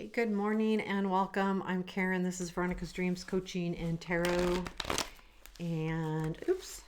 Hey, good morning and welcome. I'm Karen. This is Veronica's Dreams Coaching and Tarot. And oops,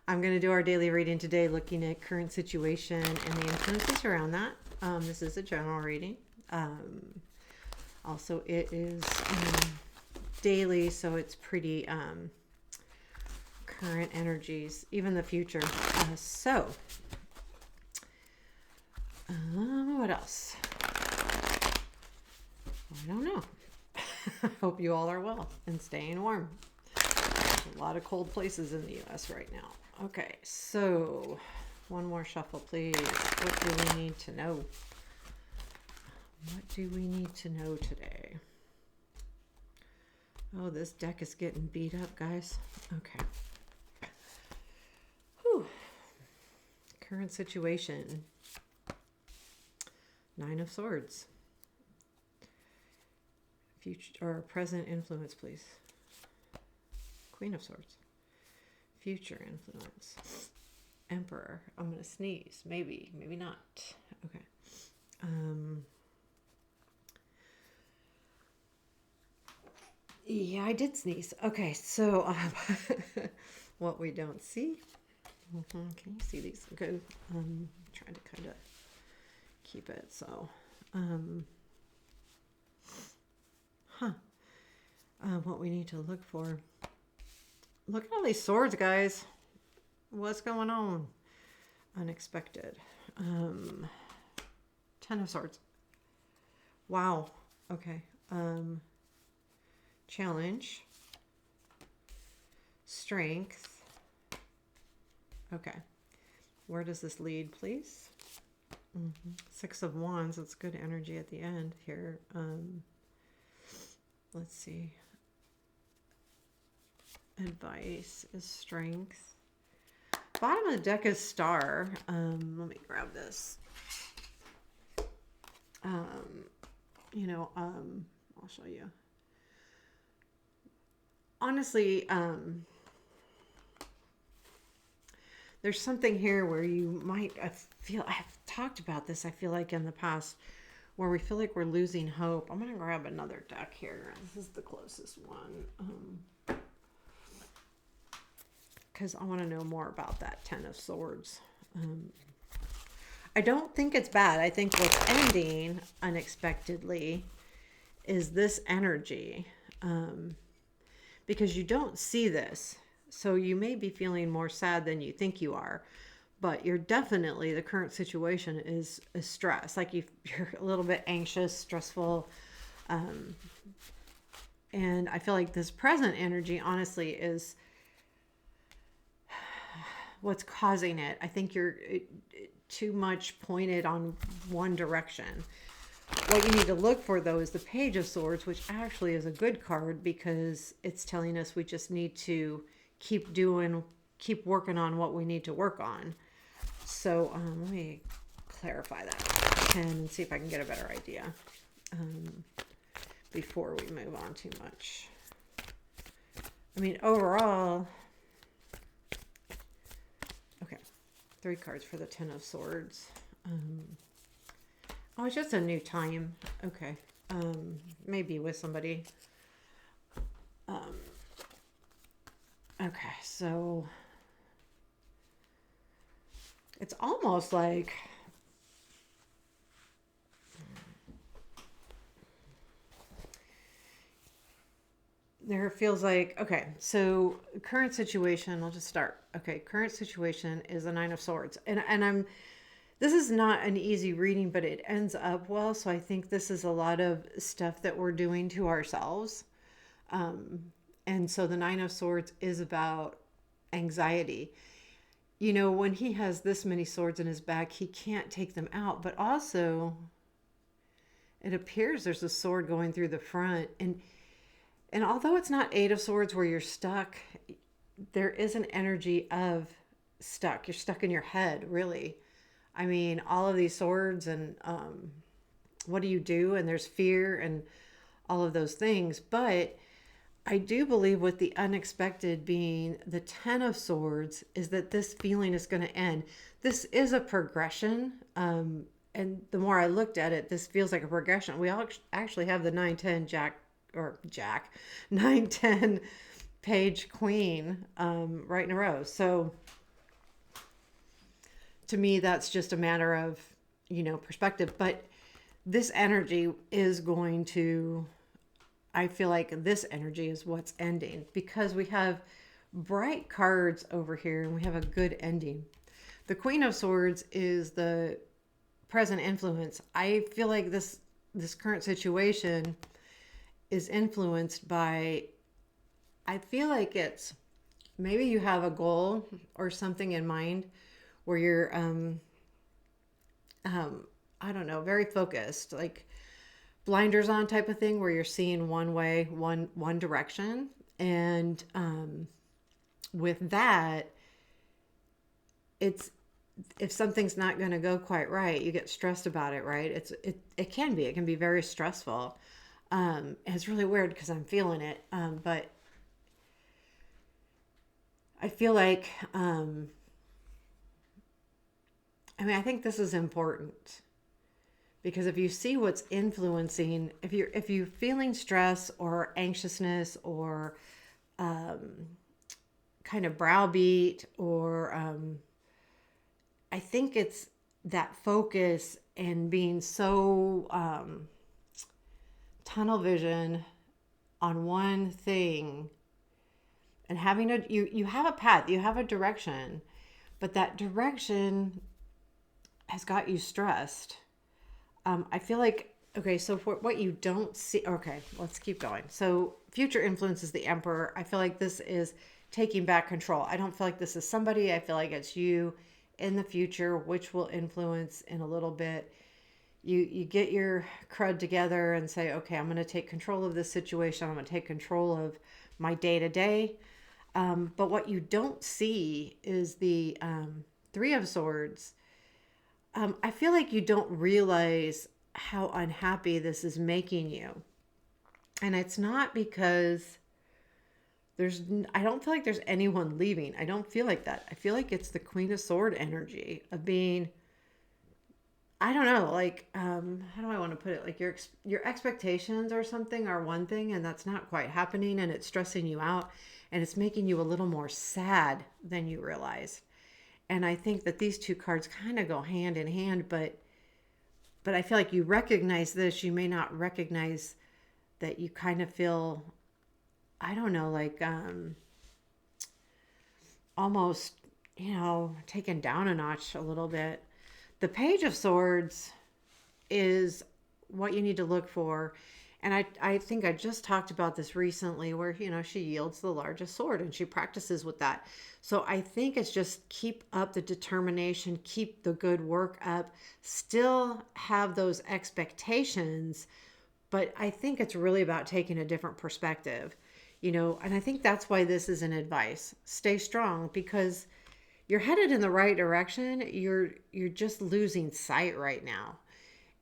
I'm going to do our daily reading today, looking at current situation and the influences around that. This is a general reading. Also, it is daily, so it's pretty current energies, even the future. What else? I don't know. I hope you all are well and staying warm. There's a lot of cold places in the U.S. right now. Okay, so one more shuffle, please. What do we need to know? What do we need to know today? Oh, this deck is getting beat up, guys. Okay. Whew. Current situation. Nine of Swords. Future or present influence, please. Queen of Swords. Future influence. Emperor. I'm gonna sneeze. Maybe not. Okay. Yeah, I did sneeze. Okay, so what we don't see. Can you see these? Good. Trying to kind of keep it so. What we need to look for. Look at all these swords, guys. What's going on? Unexpected. Ten of Swords. Wow. Okay. Challenge. Strength. Okay. Where does this lead, please? Six of Wands. That's good energy at the end here. Let's see. Advice is strength. Bottom of the deck is Star. Let me grab this. I'll show you. Honestly, there's something here where you might I've talked about this, I feel like in the past, where we feel like we're losing hope. I'm going to grab another deck here. This is the closest one. Because I want to know more about that Ten of Swords. I don't think it's bad. I think what's ending unexpectedly is this energy. Because you don't see this. So you may be feeling more sad than you think you are. But you're definitely, the current situation is stress. Like you're a little bit anxious, stressful. And I feel like this present energy, honestly, is what's causing it. I think you're too much pointed on one direction. What you need to look for, though, is the Page of Swords, which actually is a good card because it's telling us we just need to keep working on what we need to work on. So let me clarify that and see if I can get a better idea before we move on too much. I mean, overall, okay, 3 cards for the Ten of Swords. Oh, it's just a new time. Okay. Maybe with somebody. Okay, so it's almost like there feels like, okay, so current situation, I'll just start. Okay, current situation is the Nine of Swords. And this is not an easy reading, but it ends up well. So I think this is a lot of stuff that we're doing to ourselves. And so the Nine of Swords is about anxiety. You know, when he has this many swords in his back, he can't take them out. But also, it appears there's a sword going through the front. And although it's not Eight of Swords where you're stuck, there is an energy of stuck. You're stuck in your head, really. I mean, all of these swords and what do you do? And there's fear and all of those things. But I do believe with the unexpected being the Ten of Swords is that this feeling is going to end. This is a progression. and the more I looked at it, this feels like a progression. We all actually have the 910 jack 910 page queen right in a row. So to me, that's just a matter of, perspective. But this energy is going to, I feel like this energy is what's ending, because we have bright cards over here and we have a good ending. The Queen of Swords is the present influence. I feel like this current situation is influenced by, I feel like it's, maybe you have a goal or something in mind where you're I don't know, very focused, like blinders on type of thing, where you're seeing one way, one direction. And with that, it's, if something's not going to go quite right, you get stressed about it, right? It can be very stressful. It's really weird because I'm feeling it. But I feel like, I think this is important, because if you see what's influencing, if you're feeling stress or anxiousness or kind of browbeat, or I think it's that focus and being so tunnel vision on one thing, and having you have a path, you have a direction, but that direction has got you stressed. I feel like, okay, so for what you don't see, okay, let's keep going. So future influence is the Emperor. I feel like this is taking back control. I don't feel like this is somebody. I feel like it's you in the future, which will influence in a little bit. You get your crud together and say, okay, I'm going to take control of this situation. I'm going to take control of my day to day. But what you don't see is the Three of Swords. I feel like you don't realize how unhappy this is making you. And it's not because I don't feel like there's anyone leaving. I don't feel like that. I feel like it's the Queen of Sword energy of being, I don't know, like, how do I want to put it? Like your expectations or something are one thing, and that's not quite happening, and it's stressing you out, and it's making you a little more sad than you realized. And I think that these two cards kind of go hand in hand, but I feel like you recognize this. You may not recognize that you kind of feel, I don't know, like almost, taken down a notch a little bit. The Page of Swords is what you need to look for. And I think I just talked about this recently, where, she yields the largest sword and she practices with that. So I think it's just keep up the determination, keep the good work up, still have those expectations. But I think it's really about taking a different perspective, and I think that's why this is an advice. Stay strong, because you're headed in the right direction. You're just losing sight right now.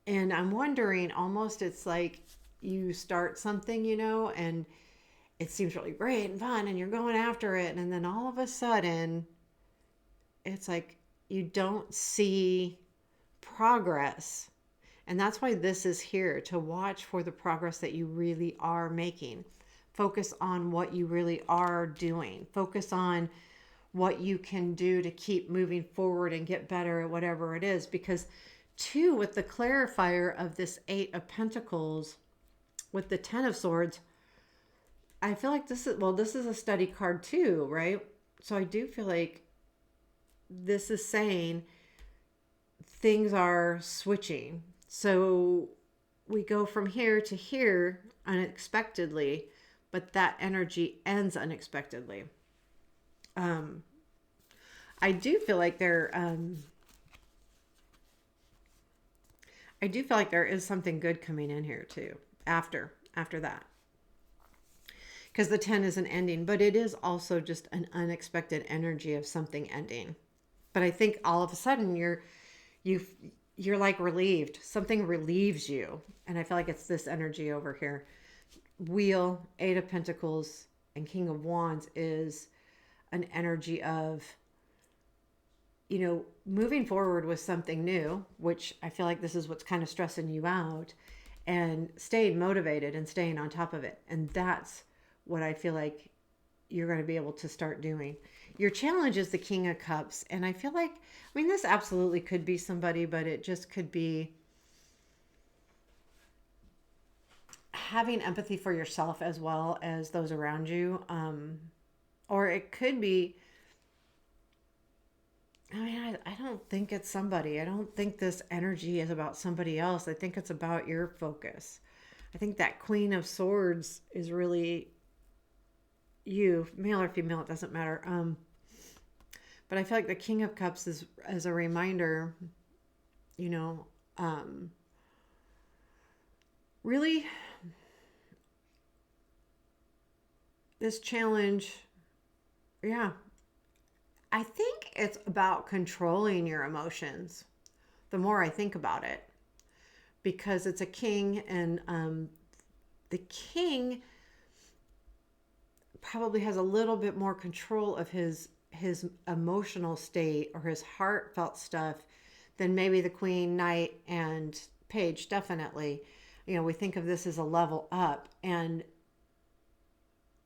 And I'm wondering, almost, it's like you start something, and it seems really great and fun and you're going after it. And then all of a sudden, it's like you don't see progress. And that's why this is here, to watch for the progress that you really are making. Focus on what you really are doing. Focus on what you can do to keep moving forward and get better at whatever it is. Because, two, with the clarifier of this Eight of Pentacles, with the Ten of Swords, I feel like this is a study card too, right? So I do feel like this is saying things are switching. So we go from here to here unexpectedly, but that energy ends unexpectedly. I do feel like there is something good coming in here too after that. Because the 10 is an ending, but it is also just an unexpected energy of something ending. But I think all of a sudden you're like relieved. Something relieves you. And I feel like it's this energy over here. Wheel, Eight of Pentacles, and King of Wands is an energy of, moving forward with something new, which I feel like this is what's kind of stressing you out, and staying motivated and staying on top of it. And that's what I feel like you're going to be able to start doing. Your challenge is the King of Cups. And I feel like, I mean, this absolutely could be somebody, but it just could be having empathy for yourself as well as those around you. Or it could be, I mean, I don't think it's somebody. I don't think this energy is about somebody else. I think it's about your focus. I think that Queen of Swords is really you, male or female, it doesn't matter. But I feel like the King of Cups is as a reminder, you know, really this challenge, yeah, I think it's about controlling your emotions the more I think about it, because it's a king, and the king probably has a little bit more control of his emotional state or his heartfelt stuff than maybe the queen, knight, and page. Definitely, we think of this as a level up, and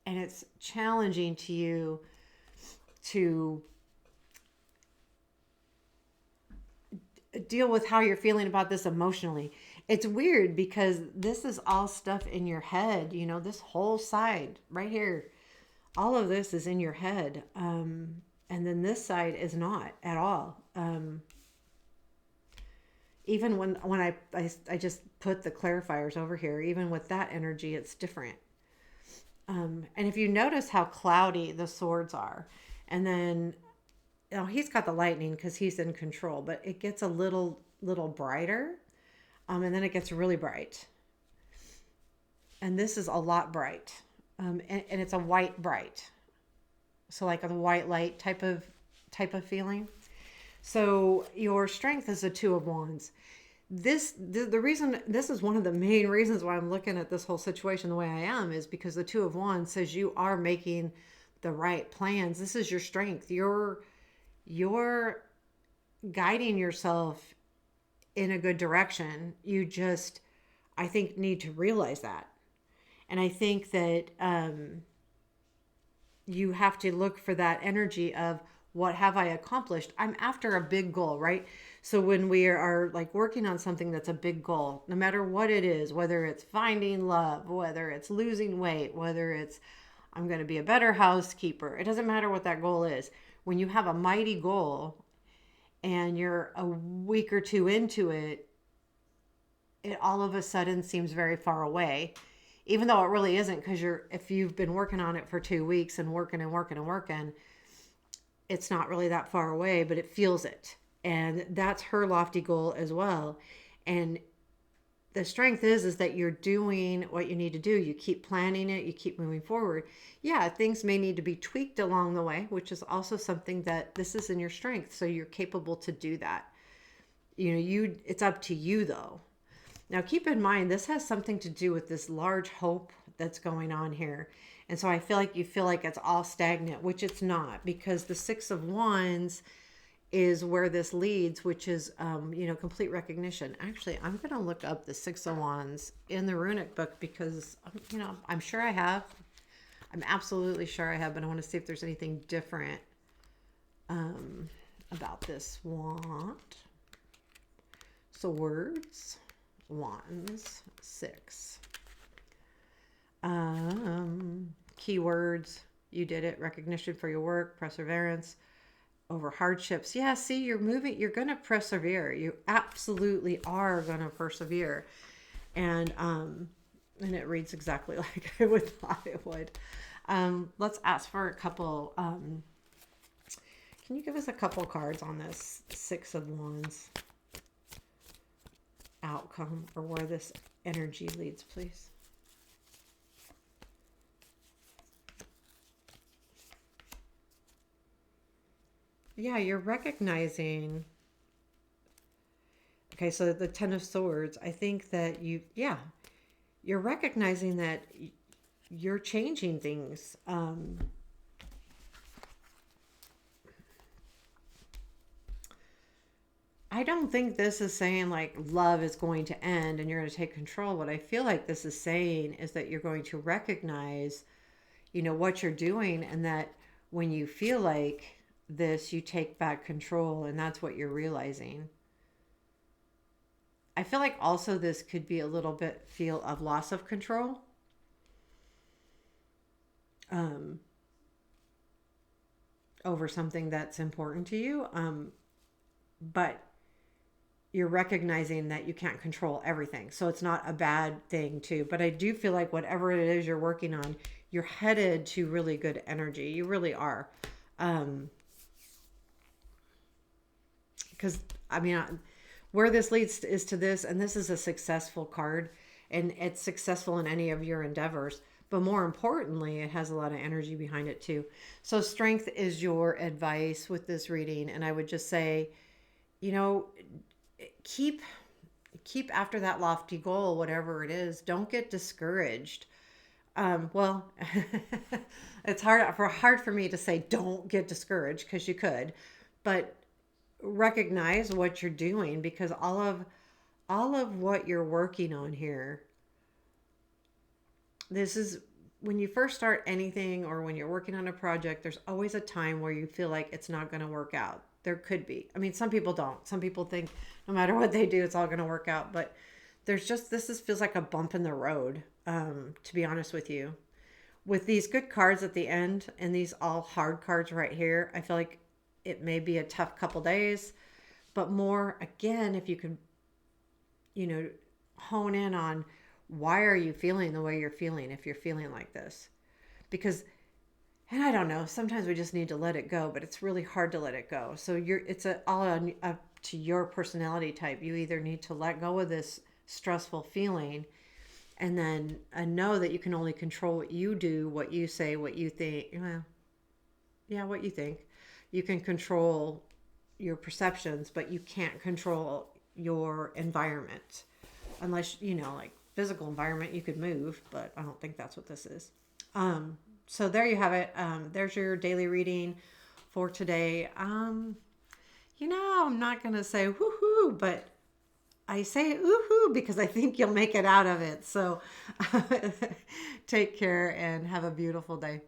it's challenging to you to deal with how you're feeling about this emotionally. It's weird because this is all stuff in your head, this whole side right here. All of this is in your head. And then this side is not at all. Even when I just put the clarifiers over here, even with that energy, it's different. And if you notice how cloudy the swords are, and then he's got the lightning because he's in control, but it gets a little brighter, and then it gets really bright. And this is a lot bright, and it's a white bright, so like a white light type of feeling. So your strength is a Two of Wands. The reason, this is one of the main reasons why I'm looking at this whole situation the way I am, is because the Two of Wands says you are making the right plans. This is your strength. You're guiding yourself in a good direction. You just, I think, need to realize that. And I think that you have to look for that energy of, what have I accomplished? I'm after a big goal, right? So when we are like working on something that's a big goal, no matter what it is, whether it's finding love, whether it's losing weight, whether it's I'm going to be a better housekeeper, it doesn't matter what that goal is. When you have a mighty goal and you're a week or two into it, it all of a sudden seems very far away, even though it really isn't, because if you've been working on it for 2 weeks and working, it's not really that far away, but it feels it. And that's her lofty goal as well. And the strength is that you're doing what you need to do. You keep planning it. You keep moving forward. Yeah, things may need to be tweaked along the way, which is also something that this is in your strength. So you're capable to do that. It's up to you though. Now keep in mind, this has something to do with this large hope that's going on here. And so I feel like you feel like it's all stagnant, which it's not, because the Six of Wands is where this leads, which is, complete recognition. Actually, I'm going to look up the Six of Wands in the runic book because, I'm sure I have. I'm absolutely sure I have, but I want to see if there's anything different about this wand. Swords, Wands, 6. Keywords, you did it. Recognition for your work, perseverance over hardships. Yeah, see, you're moving, you're going to persevere. You absolutely are going to persevere. And it reads exactly like I would thought it would. Let's ask for a couple. Can you give us a couple cards on this Six of Wands outcome, or where this energy leads, please? Yeah, you're recognizing. Okay, so the Ten of Swords, I think that you're recognizing that you're changing things. I don't think this is saying like love is going to end and you're going to take control. What I feel like this is saying is that you're going to recognize, what you're doing, and that when you feel like this, you take back control, and that's what you're realizing. I feel like also this could be a little bit feel of loss of control. Um, Over something that's important to you. But you're recognizing that you can't control everything. So it's not a bad thing, too. But I do feel like whatever it is you're working on, you're headed to really good energy. You really are. Um, because, I mean, where this leads is to this, and this is a successful card, and it's successful in any of your endeavors. But more importantly, it has a lot of energy behind it, too. So, strength is your advice with this reading. And I would just say, you know, keep after that lofty goal, whatever it is. Don't get discouraged. Well, it's hard for me to say don't get discouraged, because you could, but recognize what you're doing, because all of what you're working on here, this is when you first start anything, or when you're working on a project, there's always a time where you feel like it's not going to work out. There could be. I mean, some people don't. Some people think no matter what they do, it's all going to work out. But there's just, feels like a bump in the road, to be honest with you. With these good cards at the end and these all hard cards right here, I feel like it may be a tough couple days. But more, again, if you can, you know, hone in on why are you feeling the way you're feeling if you're feeling like this. Because, and I don't know, sometimes we just need to let it go, but it's really hard to let it go. So all up to your personality type. You either need to let go of this stressful feeling, and then know that you can only control what you do, what you say, what you think. Well, yeah, what you think. You can control your perceptions, but you can't control your environment. Unless, like physical environment, you could move, but I don't think that's what this is. So there you have it. There's your daily reading for today. I'm not going to say woohoo, but I say woohoo because I think you'll make it out of it. So take care and have a beautiful day.